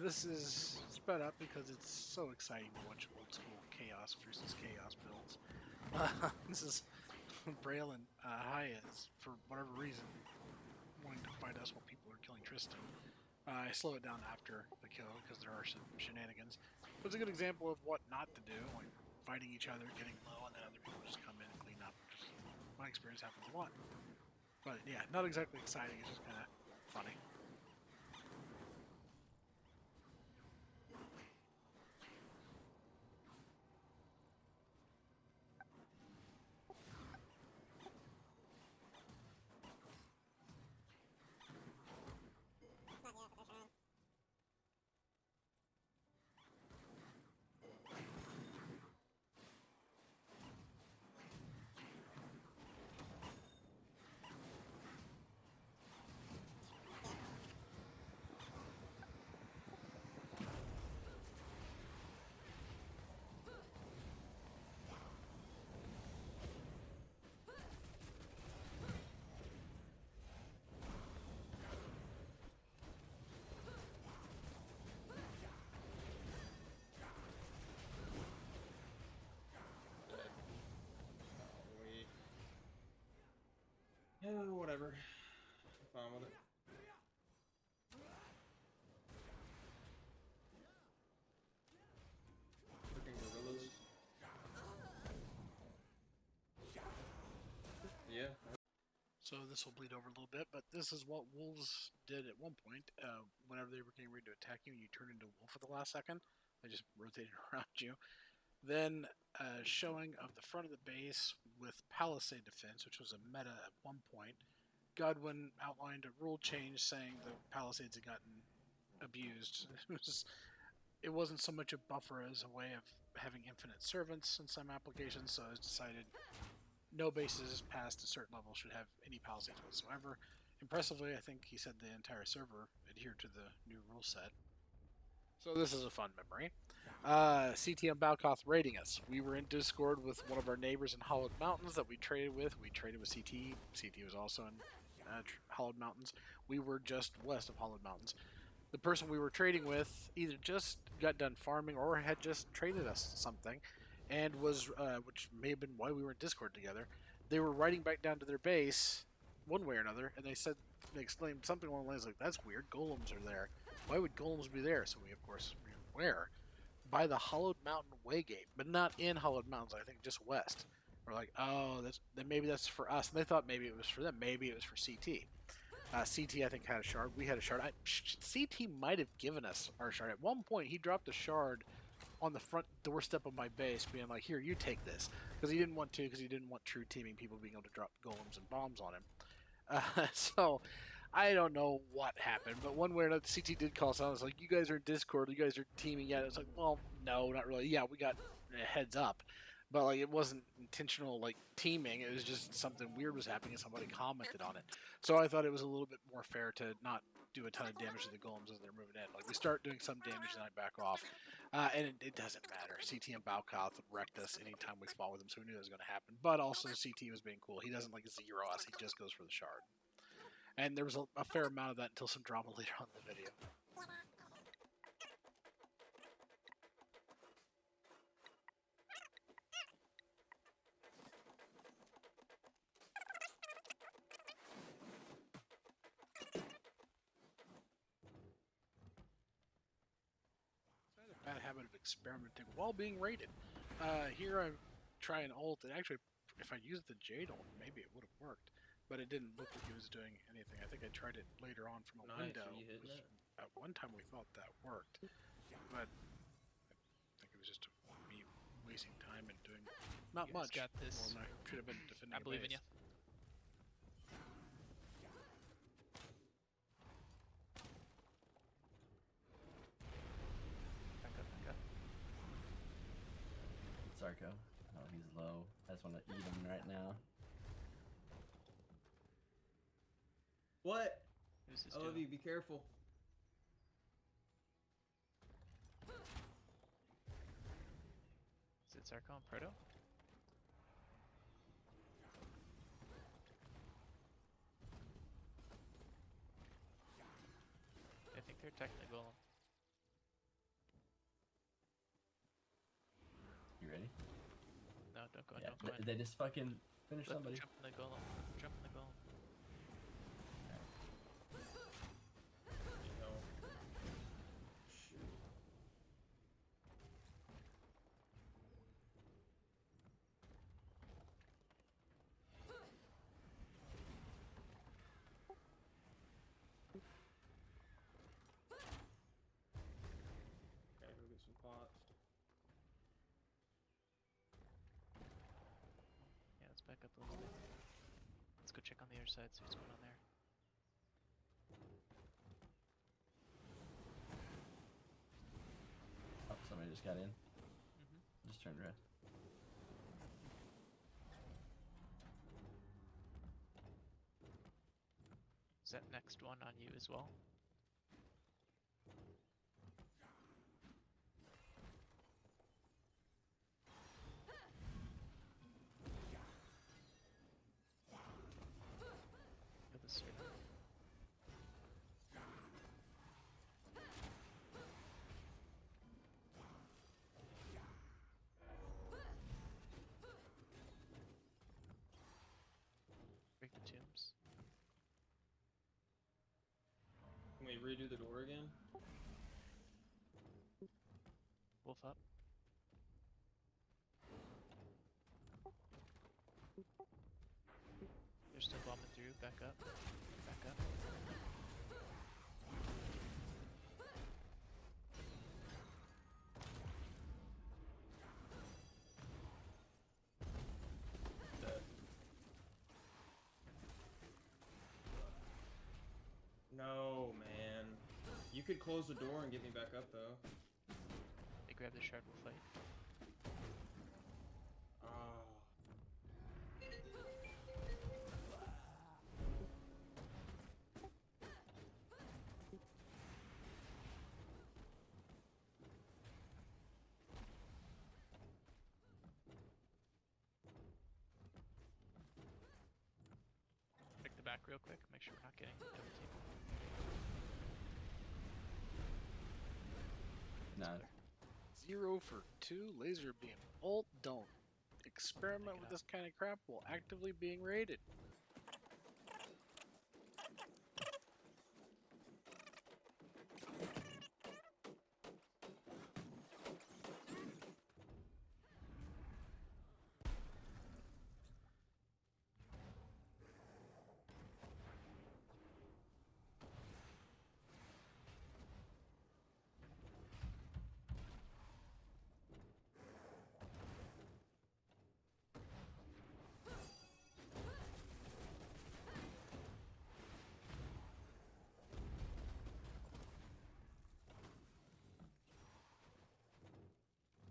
This is sped up because it's so exciting to watch old school chaos versus chaos builds. This is Braylon Hayes, for whatever reason, wanting to fight us while people are killing Tristan. I slow it down after the kill because there are some shenanigans. But it's a good example of what not to do, like fighting each other, getting low, and then other people just come in and clean up. Just, my experience happens a lot. But yeah, not exactly exciting, it's just kind of funny. Yeah, whatever. I'm fine with it. Freaking gorillas. Yeah. So this will bleed over a little bit, but this is what wolves did at one point. Whenever they were getting ready to attack you and you turned into a wolf at the last second, they just rotated around you. Then showing of the front of the base with palisade defense, which was a meta at one point. Godwin outlined a rule change saying the palisades had gotten abused. It wasn't so much a buffer as a way of having infinite servants in some applications, so it's decided no bases past a certain level should have any palisades whatsoever. Impressively, I think he said the entire server adhered to the new rule set. So this is a fun memory. CT and Balkoth raiding us. We were in Discord with one of our neighbors in Hollowed Mountains that we traded with. We traded with CT. CT was also in Hollowed Mountains. We were just west of Hollowed Mountains. The person we were trading with either just got done farming or had just traded us something, and was, which may have been why we were in Discord together. They were riding back down to their base, one way or another, and they exclaimed something along the lines like, "That's weird. Golems are there. Why would golems be there?" So we, of course, where? By the Hollowed Mountain Waygate, but not in Hollowed Mountains. I think just west. We're like, oh, then maybe that's for us. And they thought maybe it was for them. Maybe it was for CT. CT, I think, had a shard. We had a shard. CT might have given us our shard. At one point, he dropped a shard on the front doorstep of my base, being like, "Here, you take this," because he didn't want to, because he didn't want true teaming people being able to drop golems and bombs on him. So I don't know what happened, but one way or another, CT did call us out. It's like, "You guys are in Discord. You guys are teaming yet?" It's like, well, no, not really. Yeah, we got a heads up, but like it wasn't intentional like teaming. It was just something weird was happening, and somebody commented on it. So I thought it was a little bit more fair to not do a ton of damage to the golems as they're moving in. Like we start doing some damage, then I back off, and it doesn't matter. CT and Balkoth wrecked us anytime we fought with them, so we knew it was going to happen. But also CT was being cool. He doesn't like zero us. He just goes for the shard. And there was a fair amount of that until some drama later on in the video. So I had a bad habit of experimenting while being raided. Here I'm trying ult, and actually, if I used the Jade ult, maybe it would have worked. But it didn't look like it was doing anything. I think I tried it later on from a window. At one time we thought that worked, but I think it was just me wasting time and doing not much. Got this. Well, I should have been defending. I believe in you. Back up. Sarko. Oh, he's low. I just want to eat him right now. What? Who's this Ovi, be careful. Is it Sarko and Proto? I think they're technically golem. Don't go in, Yeah, don't go in. they just fucking finish Let them somebody. jump in the golem. Jump in the golem. You know. Shoot. Gotta go get some pots. Yeah, let's back up a little bit. Let's go check on the other side, see what's going on there. Oh, somebody just got in. Mm-hmm. Just turned red. Is that next one on you as well? Go this way. Break the tombs. Can we redo the door again? Wolf up. They're still bombing through. Back up. Back up. Dead. No, man. You could close the door and get me back up, though. They grab the shard, we'll fight. Ah. Check the back real quick, make sure we're not getting double teamed. Nah. 0 for 2. Laser beam. Ult. Don't experiment Pick it with up. this kind of crap while actively being raided.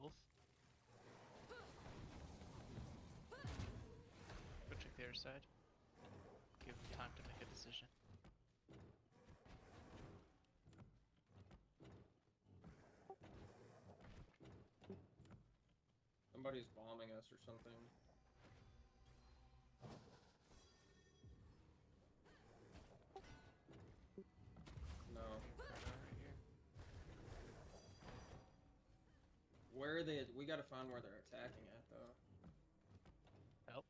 Wolf. Go check the other side. Give them time to make a decision. Somebody's bombing us or something. No. Right here. Where are they? We gotta find where they're attacking at, though. Help.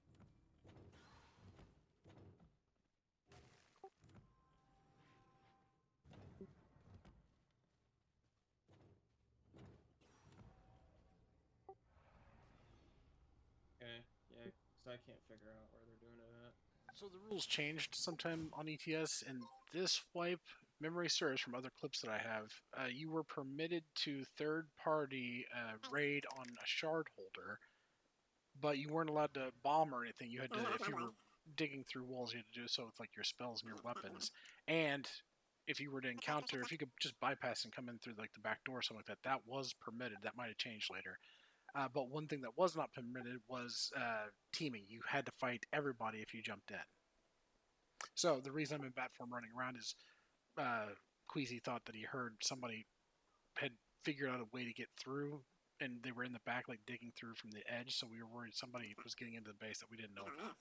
Okay. Yeah, because I can't figure out where they're doing it at. So the rules changed sometime on ETS, and this wipe, if memory serves from other clips that I have, you were permitted to third-party raid on a shard holder, but you weren't allowed to bomb or anything. You had to, if you were digging through walls, you had to do so with like your spells and your weapons. And if you were to encounter, if you could just bypass and come in through like the back door or something like that, that was permitted. That might have changed later. But one thing that was not permitted was teaming. You had to fight everybody if you jumped in. So the reason I'm in bat form running around is Queasy thought that he heard somebody had figured out a way to get through, and they were in the back like digging through from the edge, so we were worried somebody was getting into the base that we didn't know about.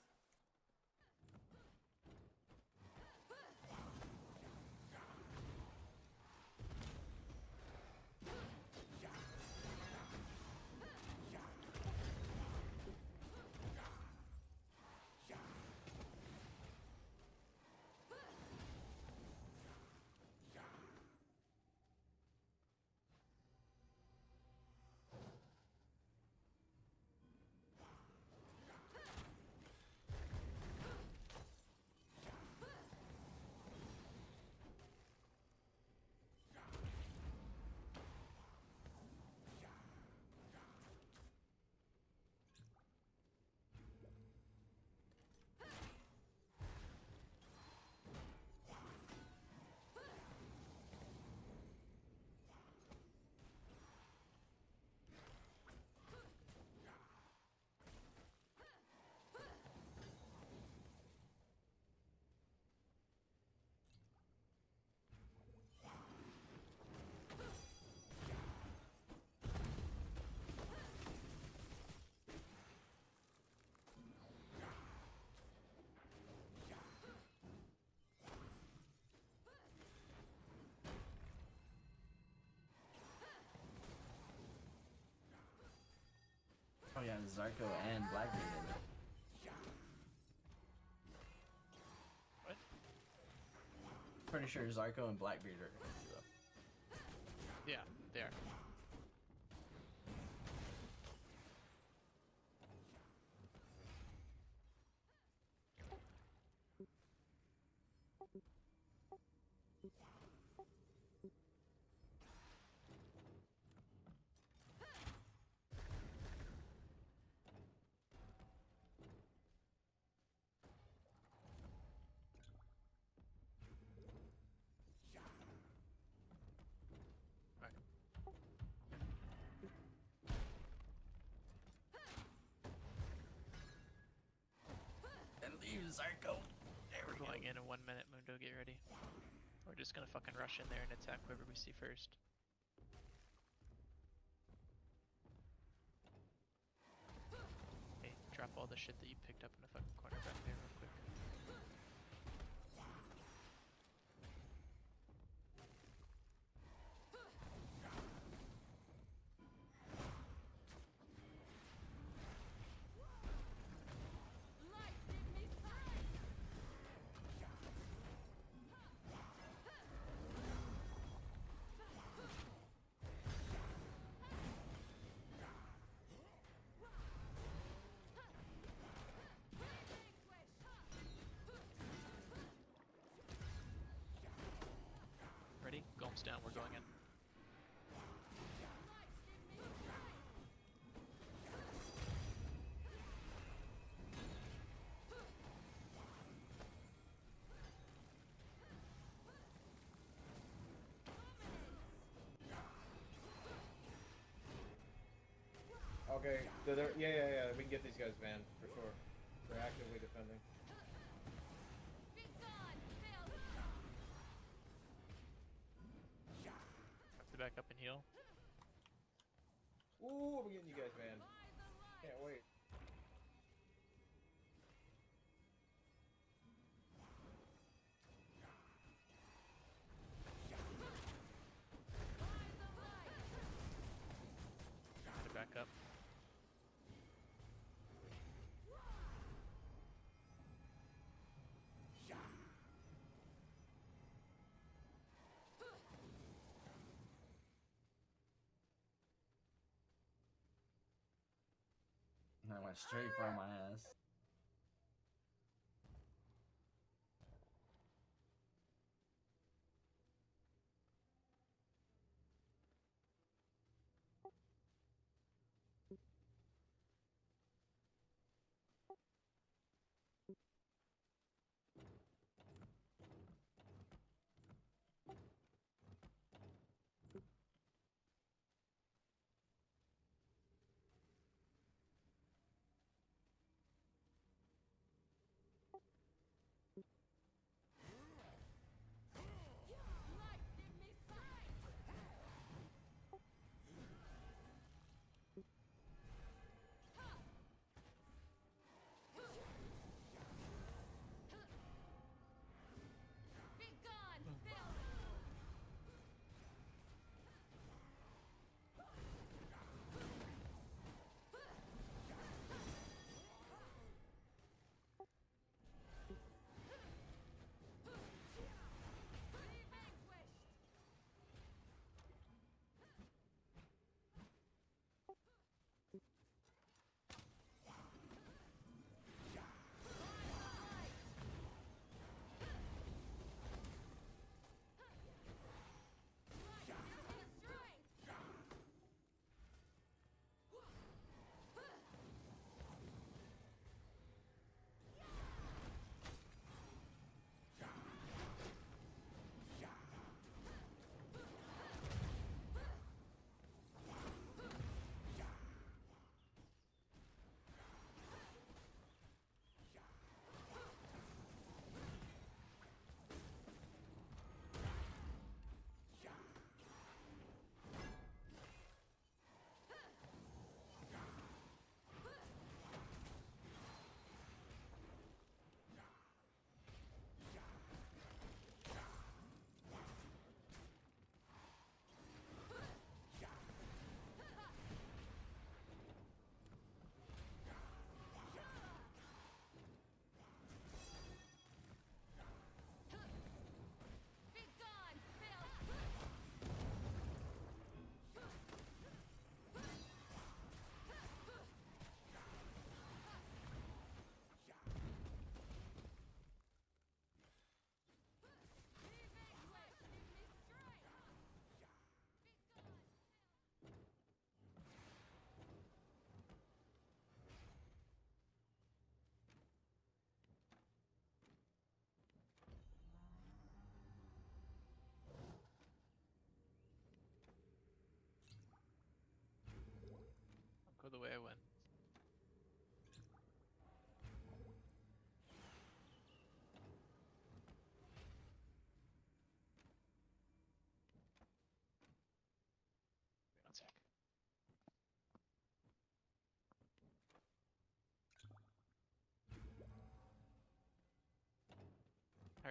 Yeah, Zarko and Blackbeard. What? Pretty sure Zarko and Blackbeard are though. Yeah, they are. And leave Zarko. There We're we go. going in 1 minute, Mundo, get ready. We're just gonna fucking rush in there and attack whoever we see first. Hey, drop all the shit that you picked up in the fucking corner back there real quick. Ready? Golem's down, we're going in. Okay, so they're, yeah. We can get these guys banned for sure. They're actively defending. Have to back up and heal. Ooh, we're getting you guys banned. Can't wait. Had to back up. And I went straight for my ass.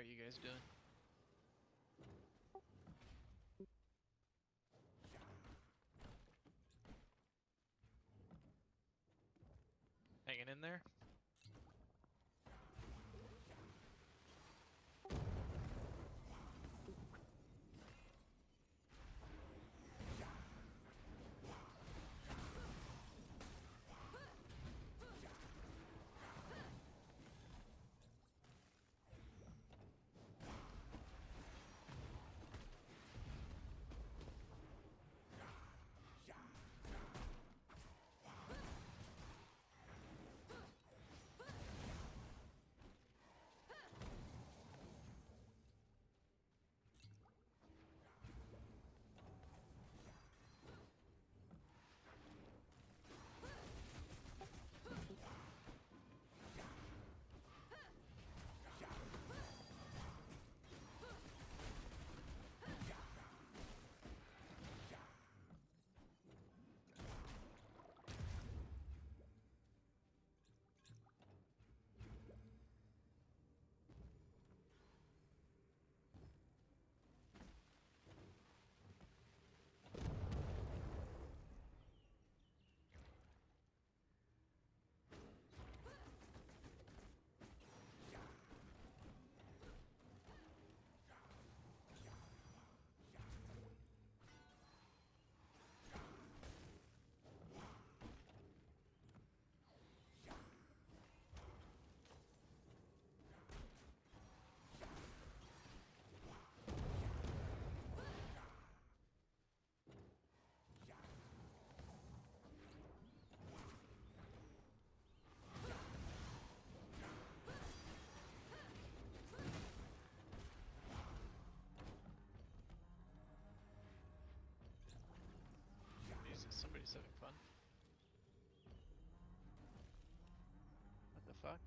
are you guys doing? Hanging in there? Somebody's having fun. What the fuck?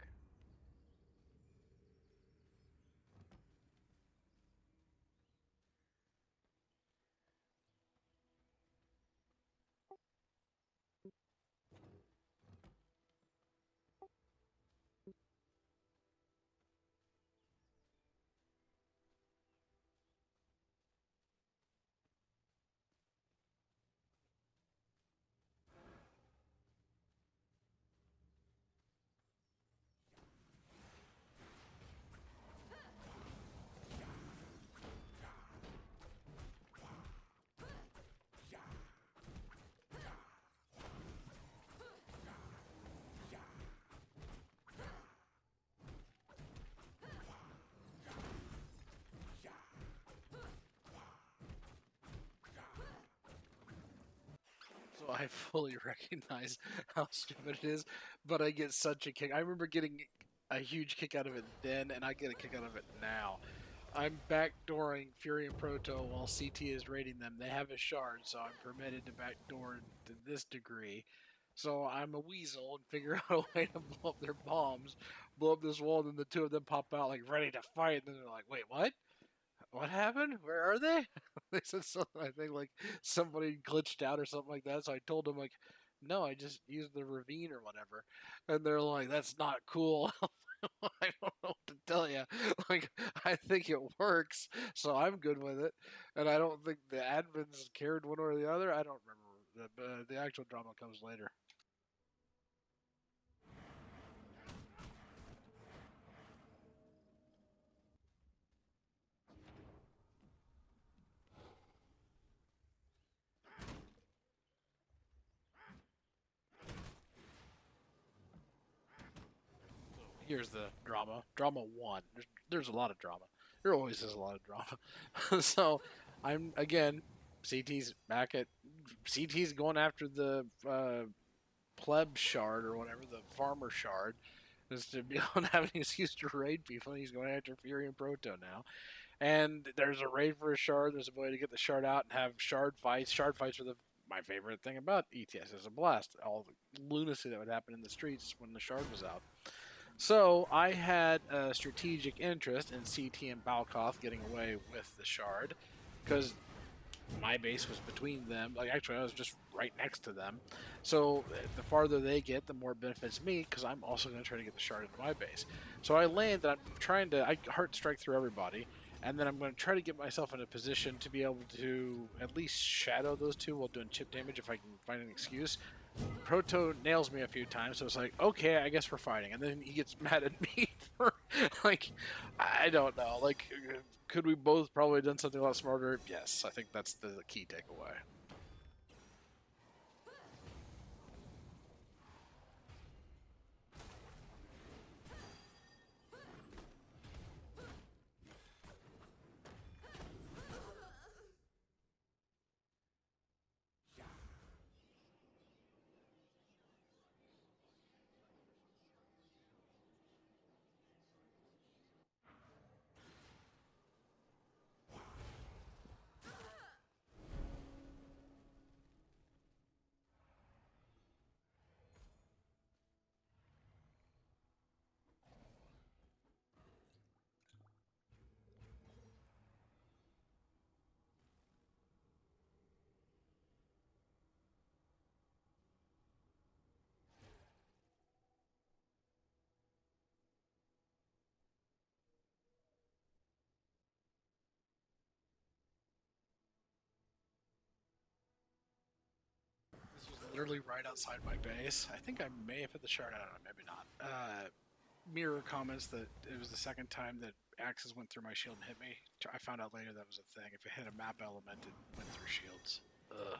So I fully recognize how stupid it is, but I get such a kick. I remember getting a huge kick out of it then, and I get a kick out of it now. I'm backdooring Fury and Proto while CT is raiding them. They have a shard, so I'm permitted to backdoor to this degree. So I'm a weasel and figure out a way to blow up their bombs, blow up this wall, and then the two of them pop out like ready to fight. And then they're like, "Wait, what? What happened? Where are they?" They said something. I think like somebody glitched out or something like that. So I told them like, "No, I just used the ravine or whatever." And they're like, "That's not cool." I don't know what to tell you. Like, I think it works, so I'm good with it. And I don't think the admins cared one or the other. I don't remember. The actual drama comes later. Here's the drama. Drama one. There's a lot of drama. There always is a lot of drama. So I'm again. CT's back at CT's going after the pleb shard or whatever, the farmer shard, is to be able to have an excuse to raid people. And he's going after Fury and Proto now. And there's a raid for a shard. There's a way to get the shard out and have shard fights. Shard fights are my favorite thing about ETS. Is a blast. All the lunacy that would happen in the streets when the shard was out. So I had a strategic interest in CT and Balkoth getting away with the shard, because my base was between them. Like actually, I was just right next to them. So the farther they get, the more it benefits me because I'm also going to try to get the shard into my base. So I land and I heart strike through everybody, and then I'm going to try to get myself in a position to be able to at least shadow those two while doing chip damage if I can find an excuse. Proto nails me a few times, so it's like, okay, I guess we're fighting. And then he gets mad at me for, like, I don't know. Like, could we both probably done something a lot smarter? Yes, I think that's the key takeaway. This was literally right outside my base. I think I may have hit the shard. I don't know, maybe not. Mirror comments that it was the second time that axes went through my shield and hit me. I found out later that was a thing. If it hit a map element, it went through shields. Ugh.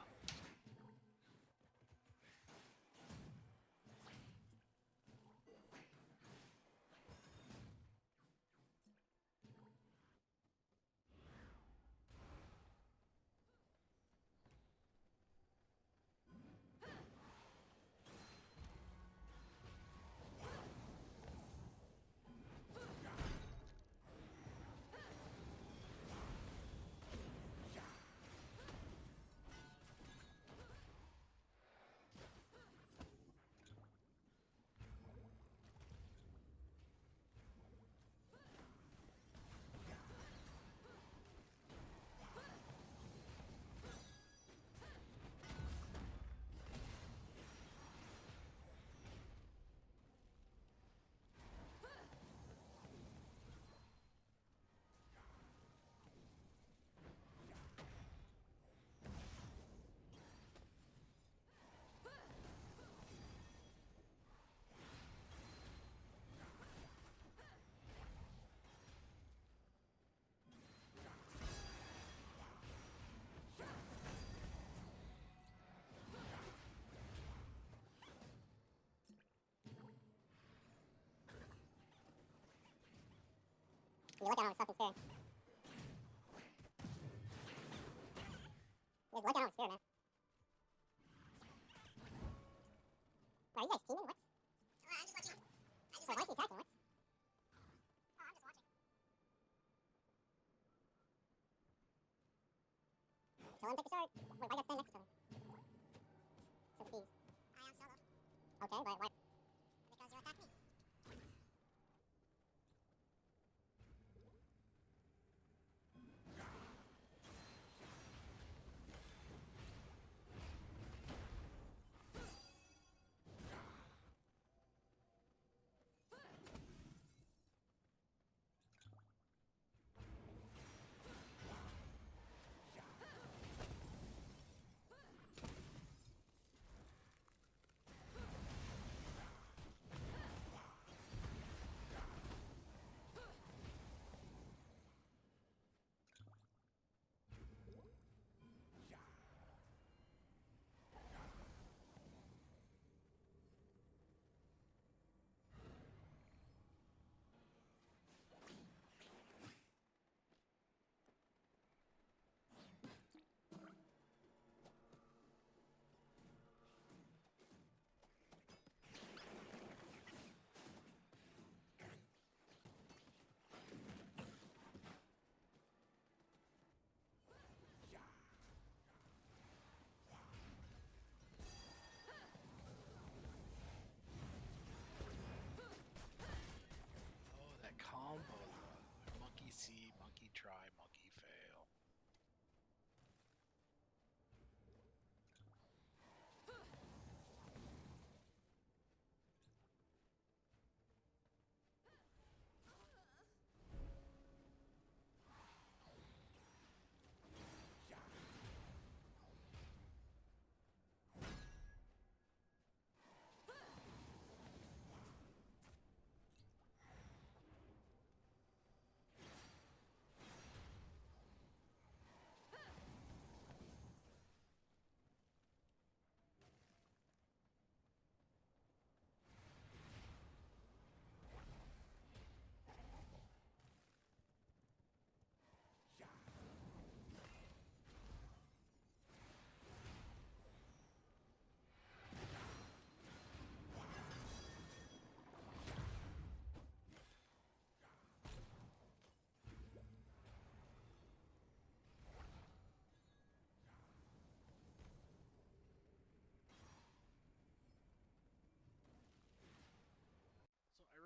You look at him, it's fucking scary. Just look at him, it's scary, man. Are you guys teaming? What? I'm just watching. Why is he attacking? What? I'm just watching. Tell him to take the shard. Wait, why you guys stand next to him? So confused. I am solo. Okay, but why? Because you attacked me.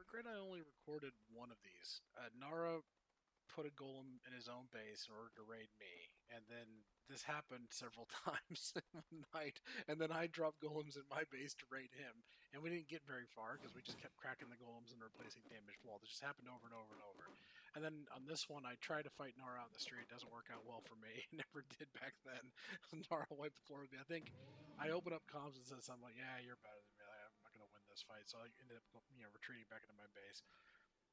regret I only recorded one of these. Narra put a golem in his own base in order to raid me, and then this happened several times in one night, and then I dropped golems in my base to raid him, and we didn't get very far because we just kept cracking the golems and replacing damaged walls. It just happened over and over and over. And then on this one, I tried to fight Narra out in the street. It doesn't work out well for me. It never did back then. Narra wiped the floor with me. I think I opened up comms and said something like, "Yeah, you're better than me. I'm not going to win this fight." So I ended up, retreating back into my base.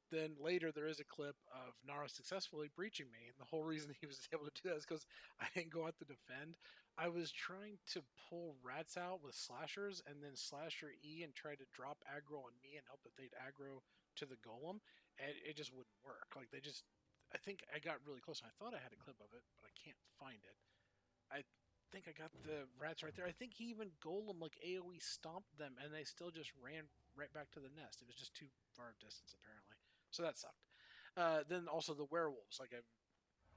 Then later there is a clip of Narra successfully breaching me, and the whole reason he was able to do that is because I didn't go out to defend. I was trying to pull rats out with slashers, and then slasher E and try to drop aggro on me and hope that they'd aggro to the golem, and it just wouldn't work. Like I think I got really close, and I thought I had a clip of it, but I can't find it. I think I got the rats right there. I think he even golem like AoE stomped them, and they still just ran right back to the nest. It was just too far of distance apparently. So that sucked. Then also the werewolves. Like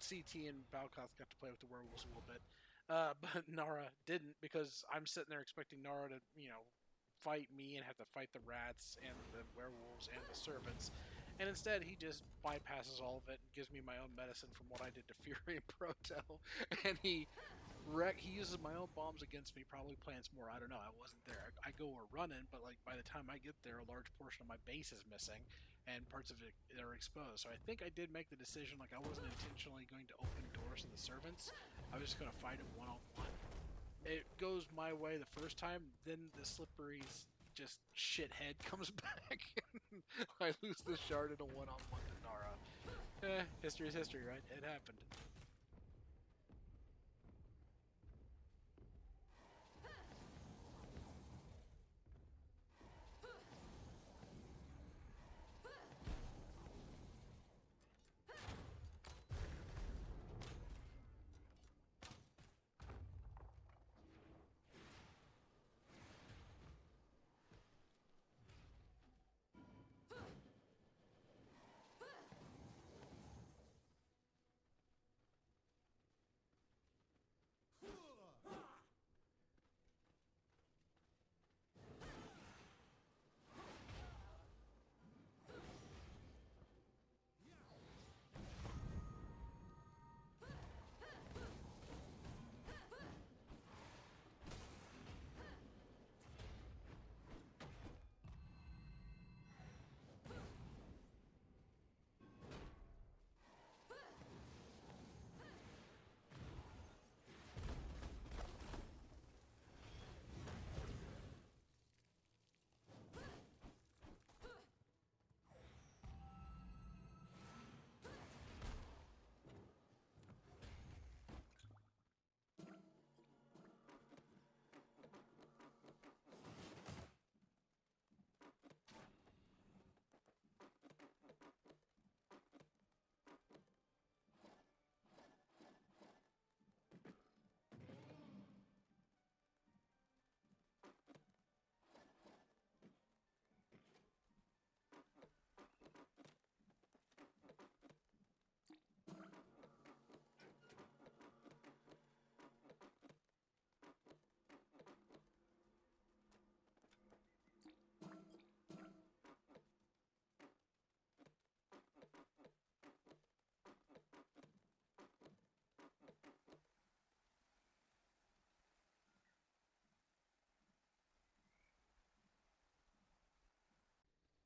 CT and Balkoth got to play with the werewolves a little bit, but Narra didn't because I'm sitting there expecting Narra to fight me and have to fight the rats and the werewolves and the servants, and instead he just bypasses all of it and gives me my own medicine from what I did to Fury and Proto, and he uses my own bombs against me, probably plants more. I don't know. I wasn't there. I go a running, but like by the time I get there, a large portion of my base is missing, and parts of it are exposed. So I think I did make the decision. Like I wasn't intentionally going to open doors to the servants. I was just going to fight them one on one. It goes my way the first time, then the slippery's just shithead comes back. I lose the shard in a one on one to Narra. History is history, right? It happened.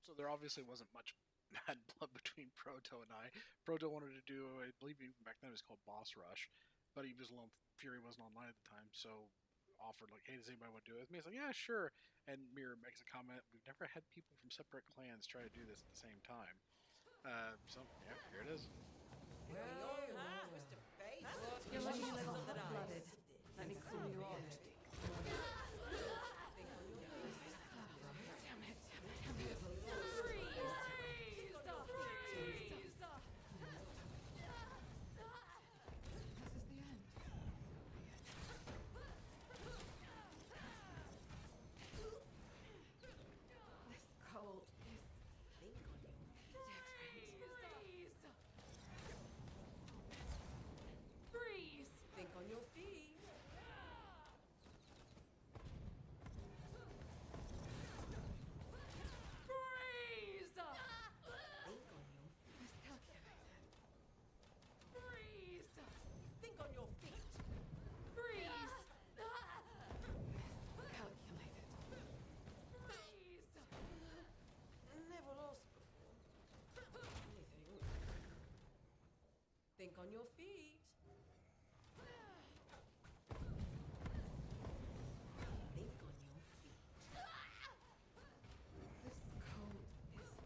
So there obviously wasn't much bad blood between Proto and I. Proto wanted to do, I believe even back then it was called Boss Rush, but he was alone. Fury wasn't online at the time, so offered like, "Hey, does anybody want to do it with me?" He's like, "Yeah, sure." And Mirror makes a comment, "We've never had people from separate clans try to do this at the same time." So yeah, here it is. You're looking a little hot-blooded. Let me cool you off. on your feet. Think on your feet. This cold is different.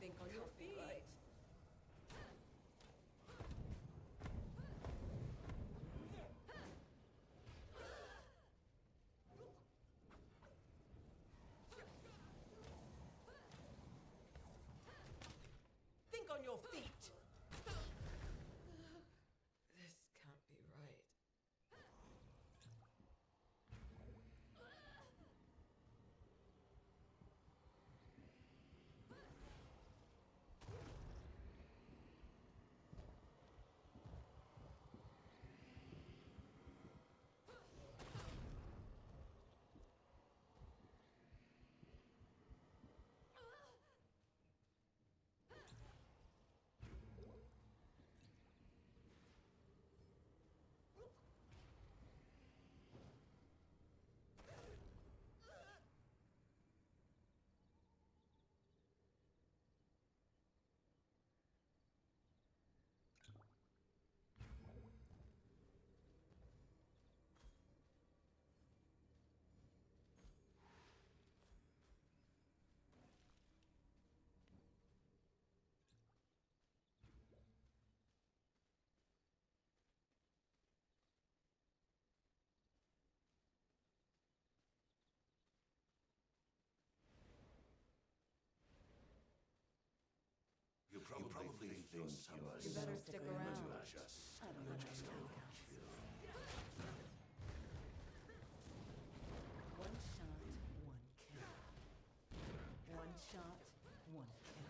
Think on your feet. Think on your feet. This can't be right. You probably think you're You better stick around. I don't know just One shot, one kill. One shot, one kill.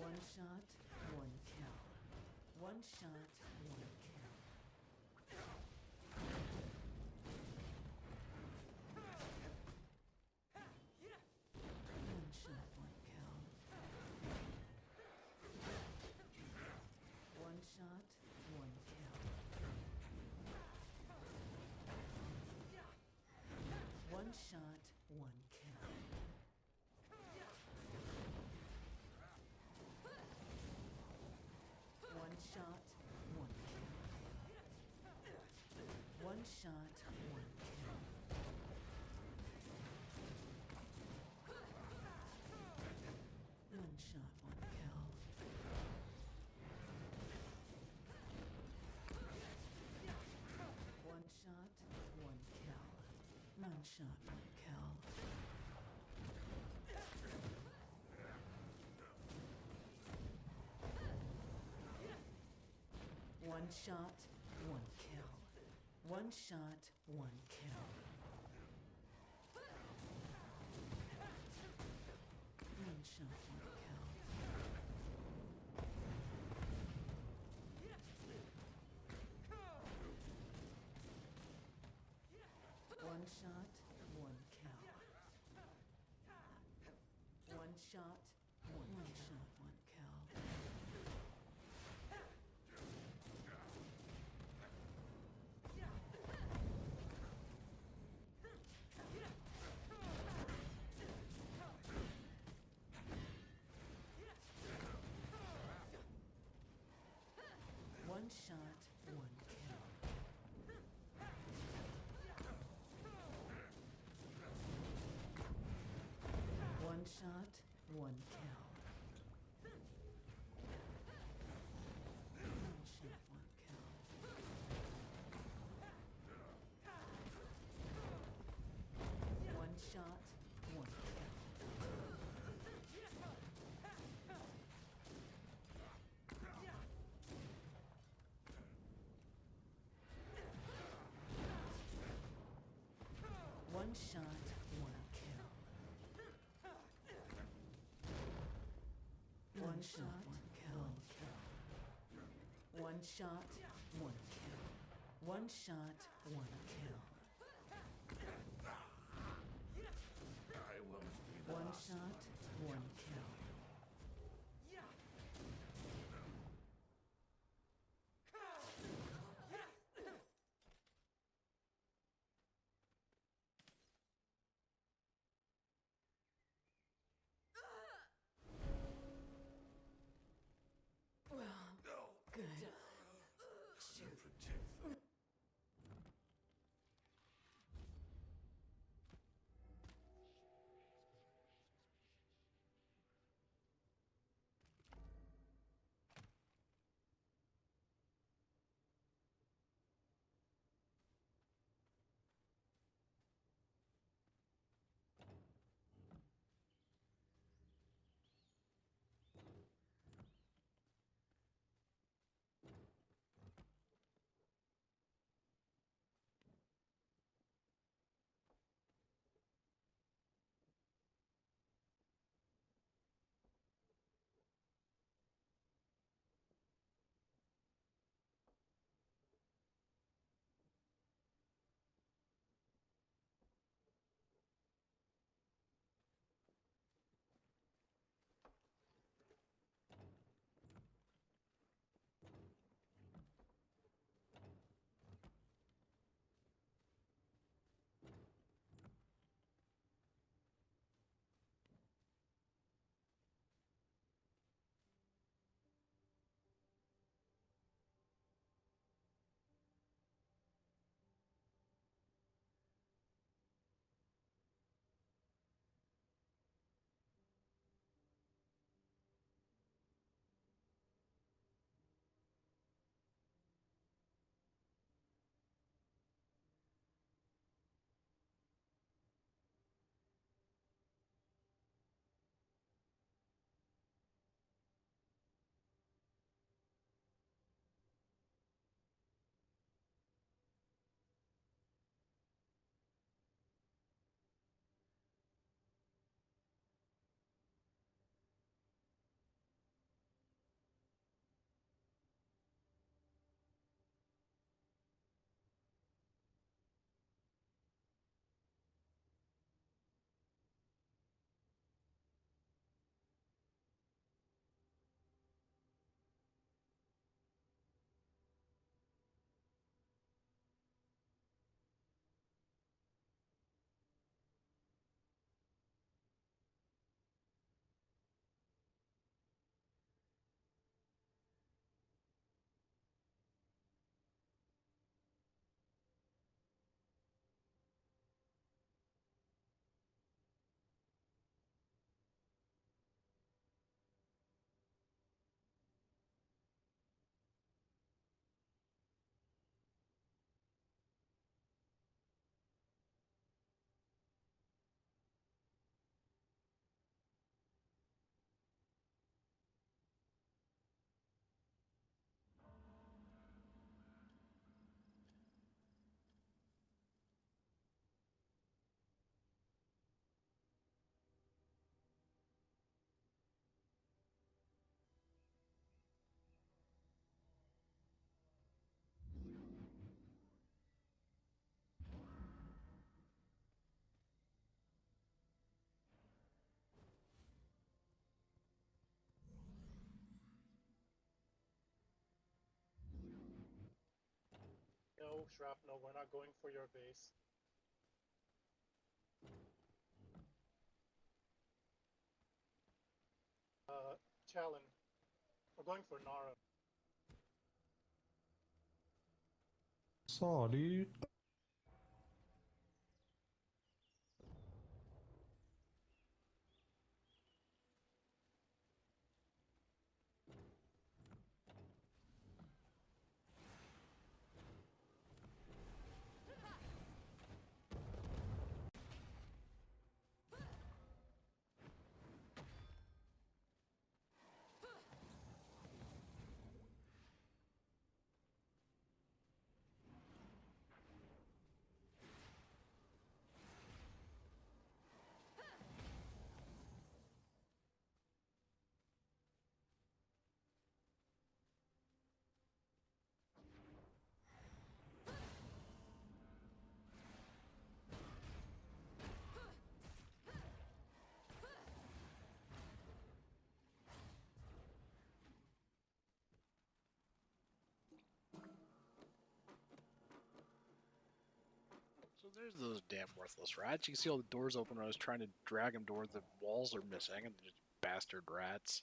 One shot, one kill. One shot, one kill. One shot, one kill. One shot, one kill. One shot, one kill. One shot, one kill. One shot, one kill. One shot, one kill. One shot, one kill. One shot, one kill. One shot, one kill. One shot, one kill. One shot, one kill. One shot, one kill. One shot, one shot, one kill. One shot, one kill. One shot, one kill. One shot, one kill. One shot, one kill. One shot, one kill. One shot, one kill. One shot, one kill. One shot, one kill. I won't be the One last shot, one kill. no shrapnel. We're not going for your base. Talon. We're going for Narra. Saw, dude. So there's those damn worthless rats. You can see all the doors open when I was trying to drag them to where the walls are missing, and just bastard rats.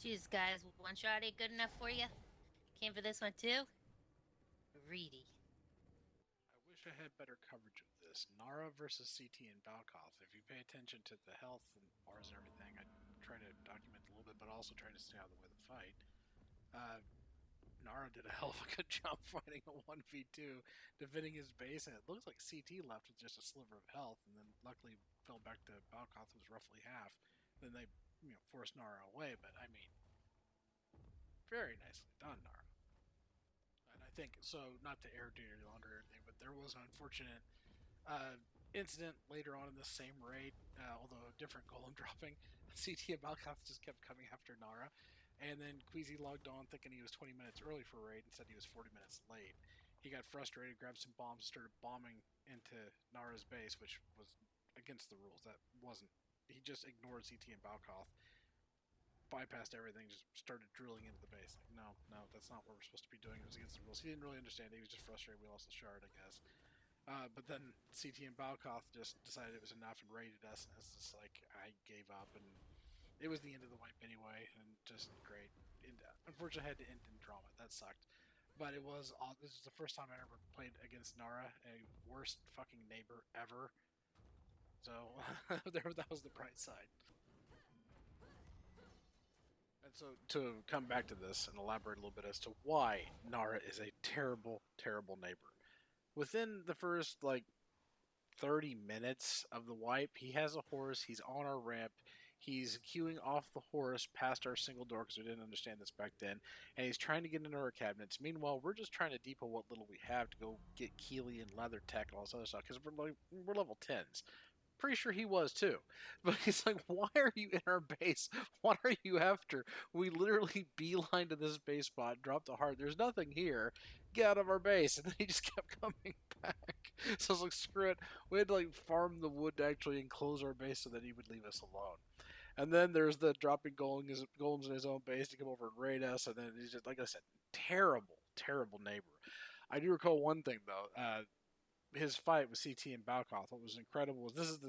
Jeez, guys, one shot ain't good enough for you? Came for this one too? Greedy. I wish I had better coverage of this. Narra versus CT and Balkoth. If you pay attention to the health and bars and everything, I try to document a little bit, but also try to stay out of the way of the fight. Narra did a hell of a good job fighting a 1v2, defending his base, and it looks like CT left with just a sliver of health, and then luckily fell back to Balkoth, who was roughly half. Then they, forced Narra away, but I mean, very nicely done, Narra. And I think, so not to air do your laundry or anything, but there was an unfortunate incident later on in the same raid, although a different golem dropping. CT and Balkoth just kept coming after Narra, and then Queasy logged on thinking he was 20 minutes early for a raid and said he was 40 minutes late. He got frustrated, grabbed some bombs, and started bombing into Nara's base, which was against the rules. That wasn't. He just ignored CT and Balkoth, bypassed everything, just started drilling into the base. Like, no, that's not what we're supposed to be doing. It was against the rules. He didn't really understand it. He was just frustrated. We lost the shard, I guess. But then CT and Balkoth just decided it was enough and raided us, and it's just like, I gave up, and it was the end of the wipe anyway, and just great. And unfortunately, I had to end in drama. That sucked. But it was, this is the first time I ever played against Narra, a worst fucking neighbor ever. So, that was the bright side. And so, to come back to this and elaborate a little bit as to why Narra is a terrible, terrible neighbor. Within the first, 30 minutes of the wipe, he has a horse, he's on our ramp, he's queuing off the horse past our single door because we didn't understand this back then, and he's trying to get into our cabinets. Meanwhile, we're just trying to depot what little we have to go get Keeley and leather tech and all this other stuff because we're level 10s. pretty sure he was too. But he's like, why are you in our base? What are you after? We literally beeline to this base spot, dropped a heart. There's nothing here. Get out of our base. And then he just kept coming back. So I was like, screw it. We had to like farm the wood to actually enclose our base so that he would leave us alone. And then there's the dropping golems in his own base to come over and raid us. And then he's just, like I said, terrible, terrible neighbor. I do recall one thing though. His fight with CT and Balkoth. What was incredible was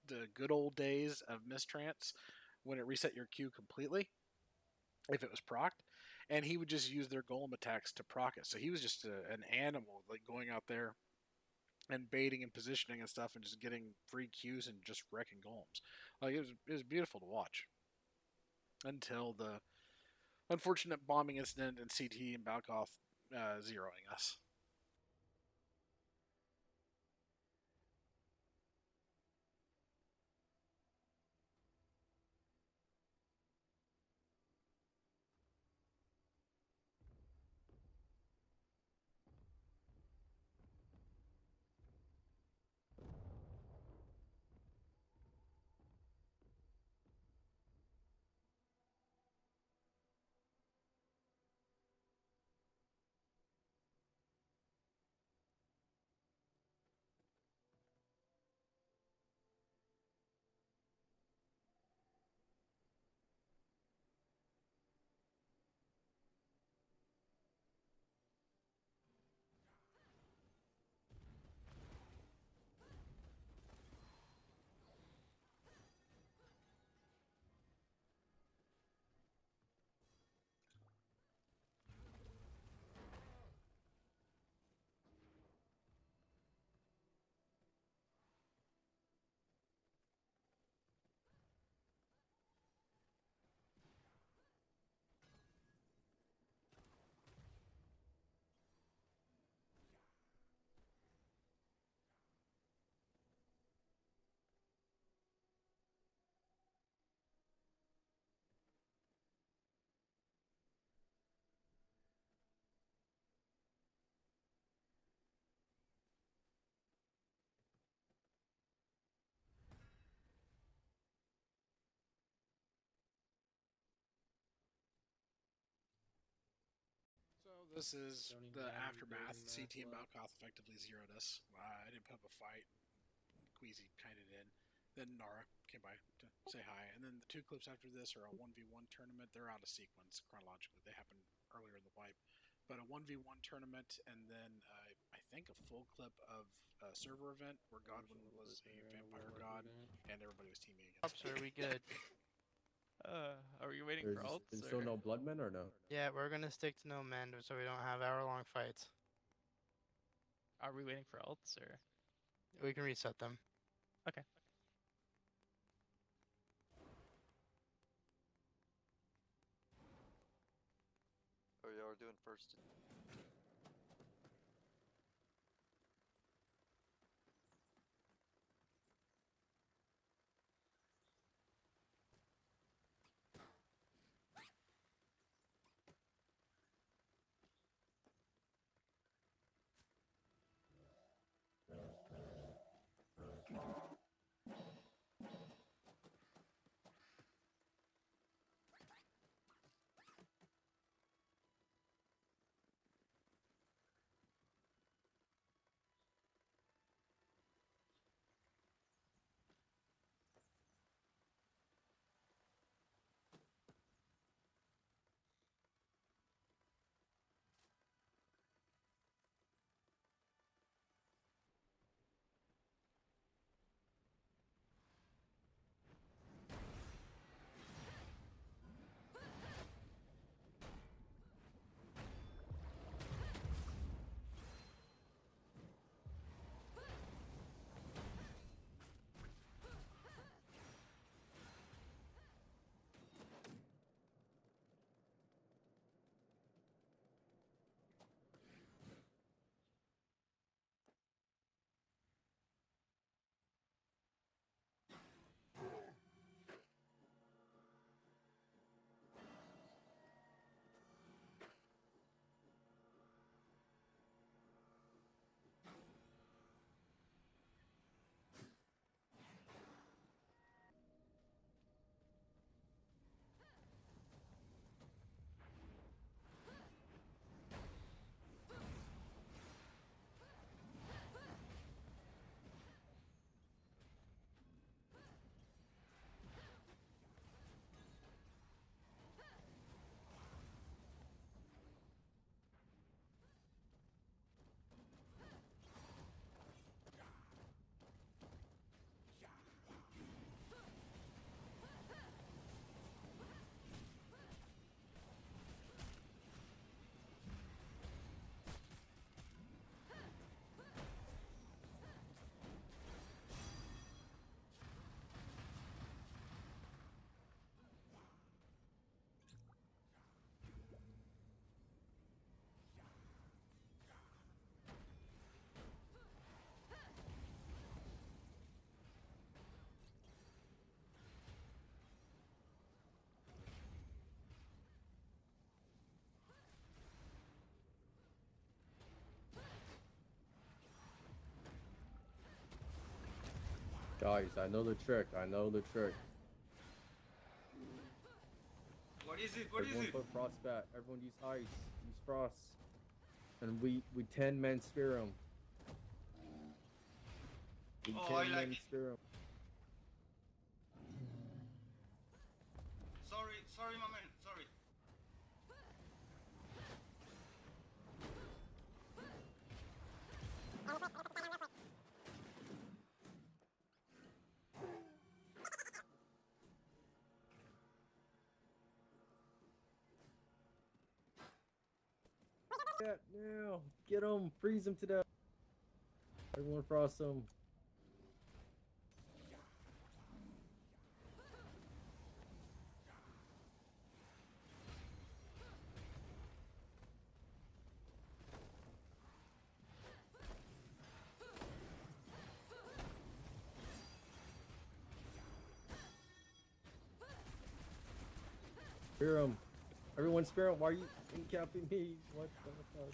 the good old days of Mistrance when it reset your Q completely if it was procced, and he would just use their golem attacks to proc it. So he was just an animal, like going out there and baiting and positioning and stuff, and just getting free Qs and just wrecking golems. Like it was beautiful to watch until the unfortunate bombing incident in CT and Balkoth zeroing us. So this is the aftermath. CT and Balkoth effectively zeroed us. I didn't put up a fight. Queasy kind of did. Then Narra came by to say hi. And then the two clips after this are a 1v1 tournament. They're out of sequence chronologically. They happened earlier in the wipe. But a 1v1 tournament, and then I think a full clip of a server event where Godwin was a vampire god and everybody was teaming against Are we good? Are we waiting for ults? There's still or- no bloodmen or no? Yeah, we're gonna stick to no men so we don't have hour-long fights. Are we waiting for ults or? We can reset them. Okay. Oh yeah, we're doing first. ice. I know the trick. I know the trick. What is it? What is Everyone it? put frost back. Everyone use ice. Use frost. And we 10 men spear him. We Oh, 10 I like men it. spear him. Sorry, my man. Sorry. Yeah, now get him. Freeze him to death. Everyone frost him. Spear him. Everyone spear him. Why are you encapping me? What the fuck?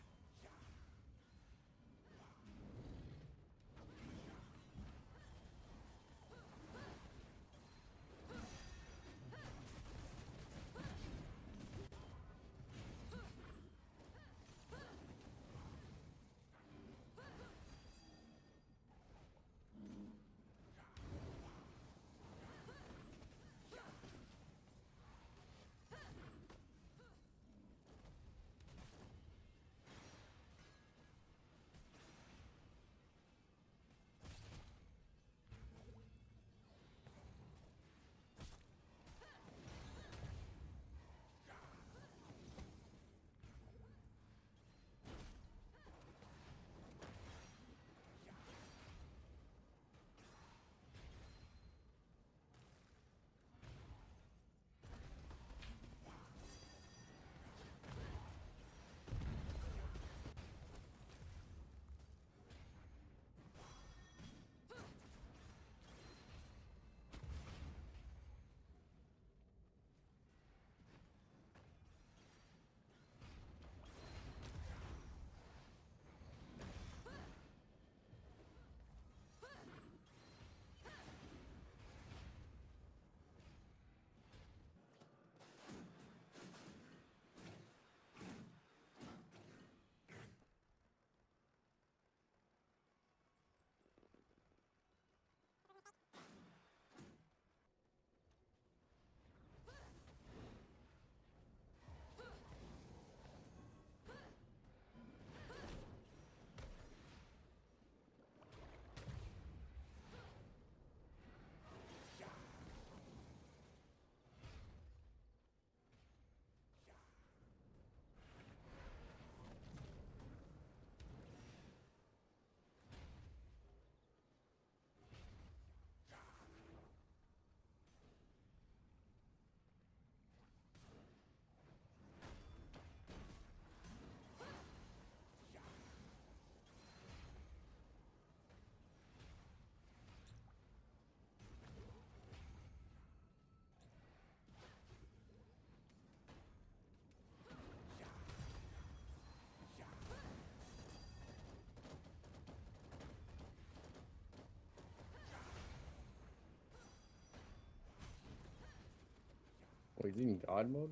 Wait, is he in God mode?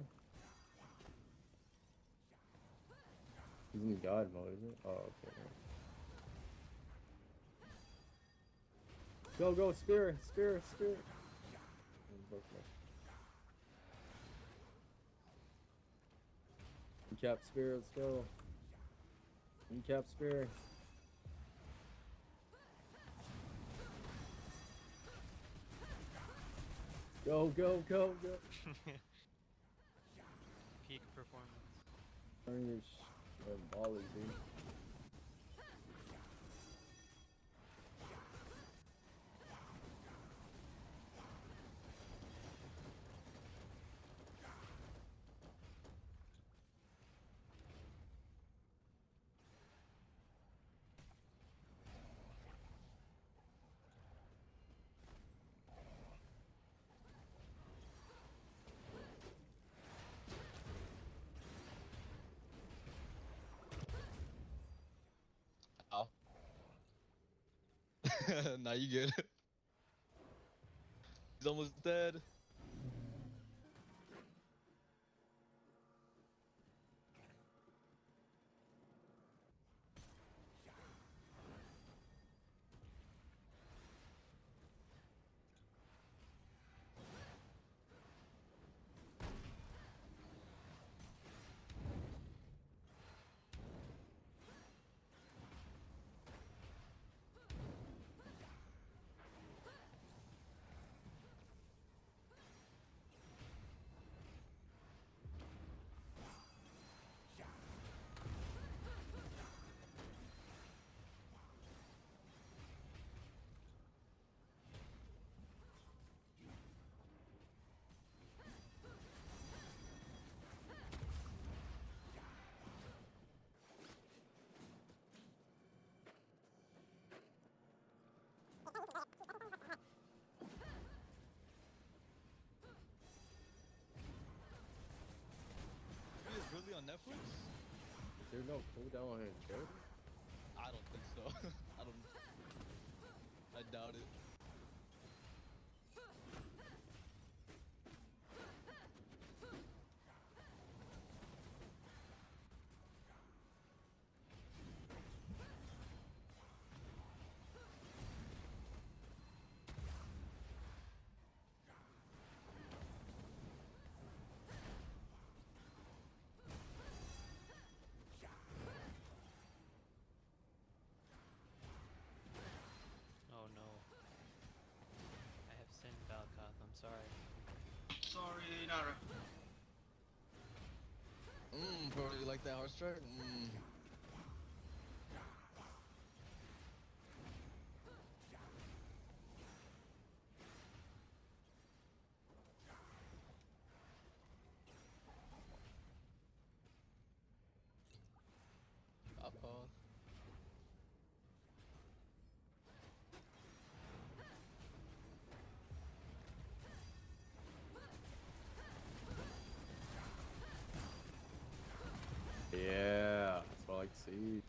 He's in God mode, isn't it? Oh, okay. Go, go, spear, spear, spear. Cap spear, let's go. Cap spear. Go, go, go, go. Peak performance. Turn your ballers, dude. Nah, you good. He's almost dead. He is really on Netflix? Is there no cooldown on his character? I don't think so. I doubt it. Oh no. I have sinned, Valkoth. I'm sorry. Sorry, Narra. Probably like that hard strike? I'll pause. Yeah, that's what I like to see.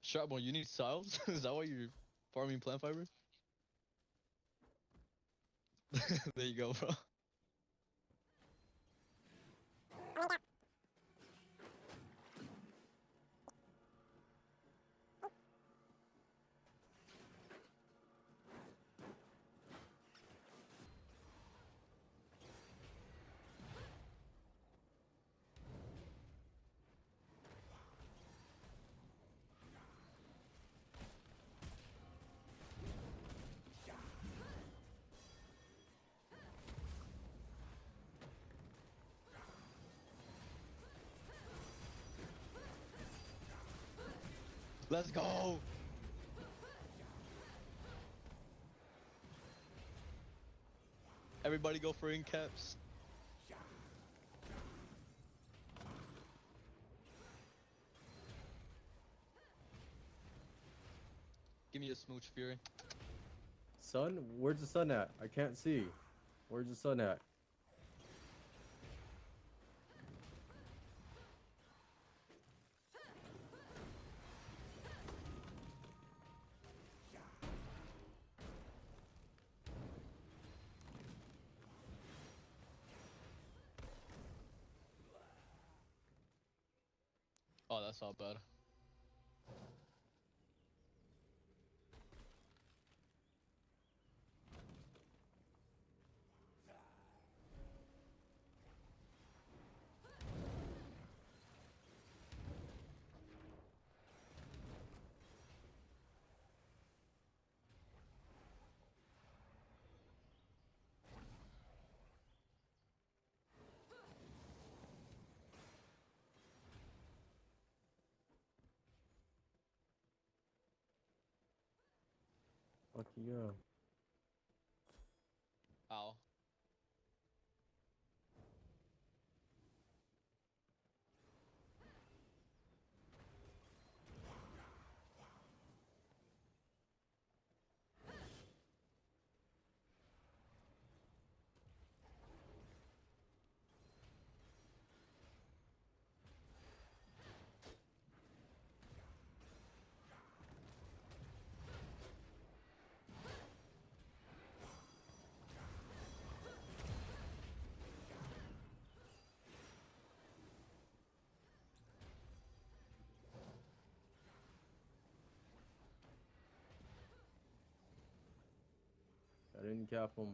Sharpbone, you need siles? Is that why you're farming plant fiber? There you go, bro. Let's go! Everybody go for incaps. Give me a smooch, Fury. Sun? Where's the sun at? I can't see. Where's the sun at? Oh, that's all bad. Fuck you. Ow. I didn't cap him.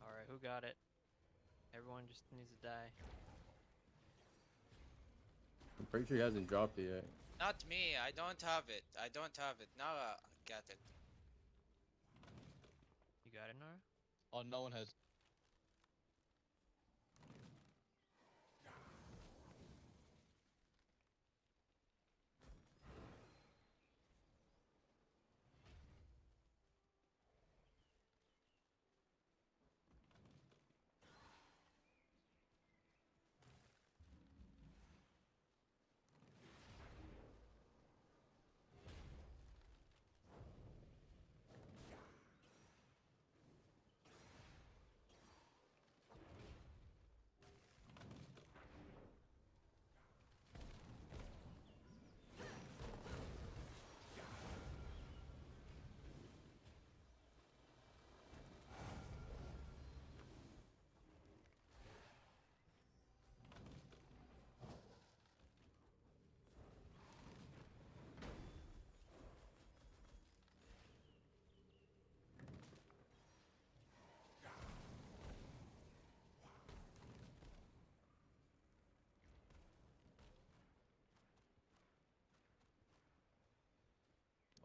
Alright, who got it? Everyone just needs to die. I'm pretty sure he hasn't dropped it yet. Not me. I don't have it. I don't have it. Narra got it. You got it, Nora? Oh, no one has.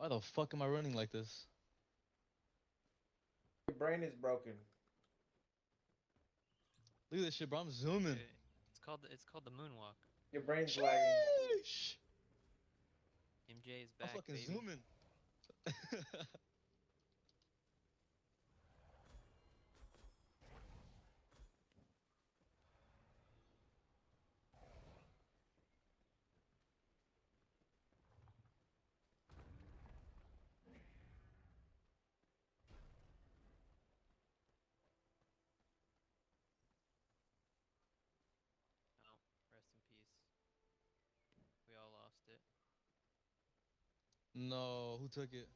Why the fuck am I running like this? Your brain is broken. Look at this shit, bro. I'm zooming. Dude, it's called the moonwalk. Your brain's lagging. Sheesh. MJ is I'm back, fucking baby. zooming. Oh, rest in peace. We all lost it. No, who took it?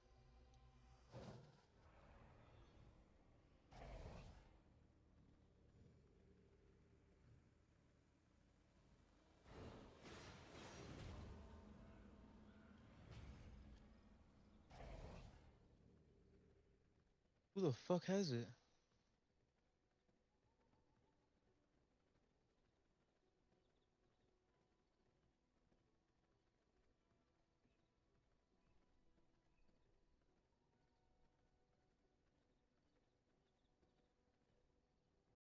Who the fuck has it?